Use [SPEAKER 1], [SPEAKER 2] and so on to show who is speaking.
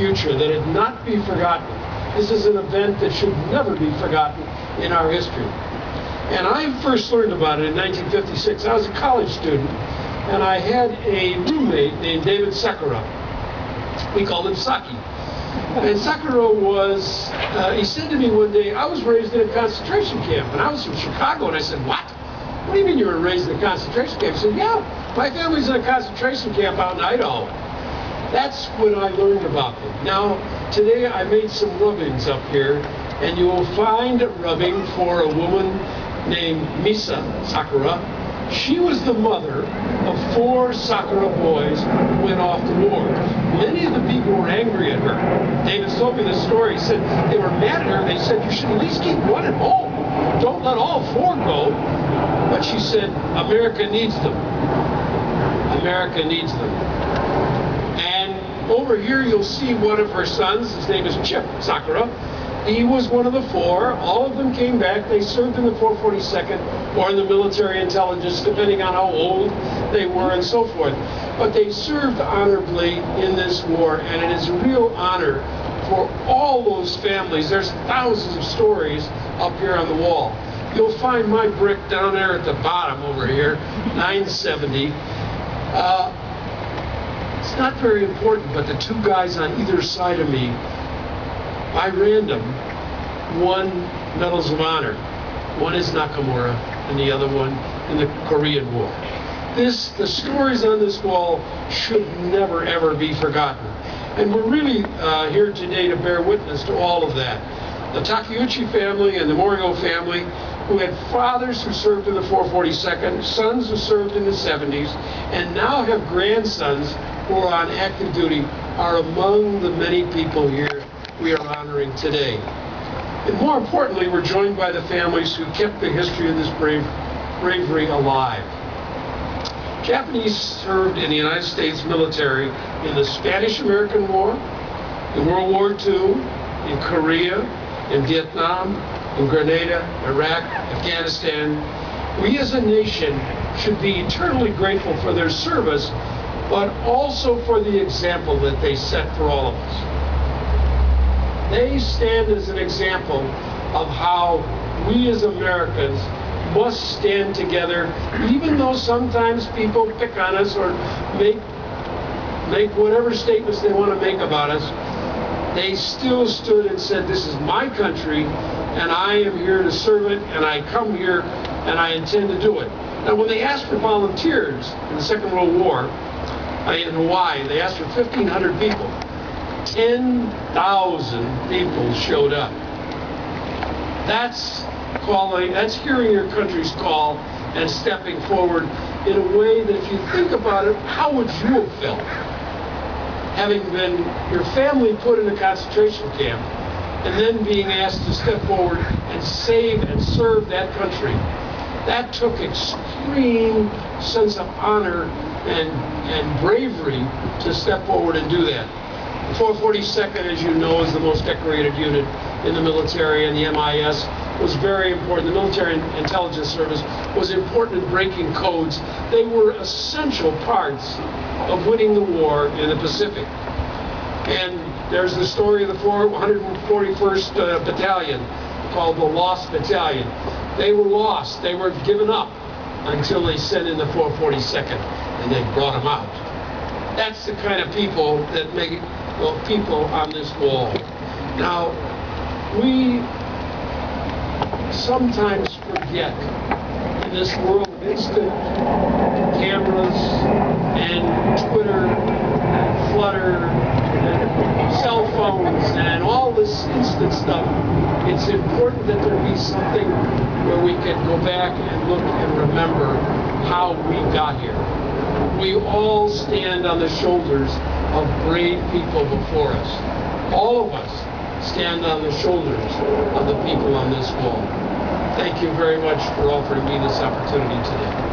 [SPEAKER 1] future, that it not be forgotten. This is an event that should never be forgotten in our history. And I first learned about it in 1956. I was a college student, and I had a roommate named David Sakura. We called him Saki. And Sakura was, he said to me one day, I was raised in a concentration camp, and I was from Chicago, and I said, what? What do you mean you were raised in a concentration camp? He said, yeah, my family's in a concentration camp out in Idaho. That's when I learned about them. Now, today I made some rubbings up here, and you will find a rubbing for a woman named Misa Sakura. She was the mother of 4 Sakura boys who went off to war. Many of the people were angry at her. David told me this story. He said they were mad at her. They said, you should at least keep one at home. Don't let all 4 go. But she said, America needs them. America needs them. And over here you'll see one of her sons. His name is Chip Sakura. He was one of the 4. All of them came back. They served in the 442nd or in the military intelligence, depending on how old they were and so forth. But they served honorably in this war, and it is a real honor for all those families. There's thousands of stories up here on the wall. You'll find my brick down there at the bottom over here, 970. It's not very important, but the 2 guys on either side of me, by random, won Medals of Honor. One is Nakamura, and the other one in the Korean War. The stories on this wall should never, ever be forgotten. And we're really here today to bear witness to all of that. The Takeuchi family and the Morio family, who had fathers who served in the 442nd, sons who served in the 70s, and now have grandsons who are on active duty, are among the many people here we are honoring today. And more importantly, we're joined by the families who kept the history of this bravery alive. Japanese served in the United States military in the Spanish-American War, in World War II, in Korea, in Vietnam, in Grenada, Iraq, Afghanistan. We as a nation should be eternally grateful for their service, but also for the example that they set for all of us. They stand as an example of how we as Americans must stand together, even though sometimes people pick on us or make whatever statements they want to make about us. They still stood and said, this is my country, and I am here to serve it, and I come here, and I intend to do it. Now, when they asked for volunteers in the Second World War in Hawaii, they asked for 1,500 people. 10,000 people showed up. That's hearing your country's call and stepping forward in a way that, if you think about it, how would you have felt? Having been your family put in a concentration camp and then being asked to step forward and save and serve that country. That took extreme sense of honor and bravery to step forward and do that. The 442nd, as you know, is the most decorated unit in the military, and the MIS was very important. The Military Intelligence Service was important in breaking codes. They were essential parts of winning the war in the Pacific. And there's the story of the 141st Battalion, called the Lost Battalion. They were lost. They were given up until they sent in the 442nd, and they brought them out. That's the kind of people that make people on this wall. Now, we sometimes forget in this world of instant cameras and Twitter and Flutter and cell phones and all this instant stuff. It's important that there be something where we can go back and look and remember how we got here. We all stand on the shoulders of brave people before us. All of us stand on the shoulders of the people on this wall. Thank you very much for offering me this opportunity today.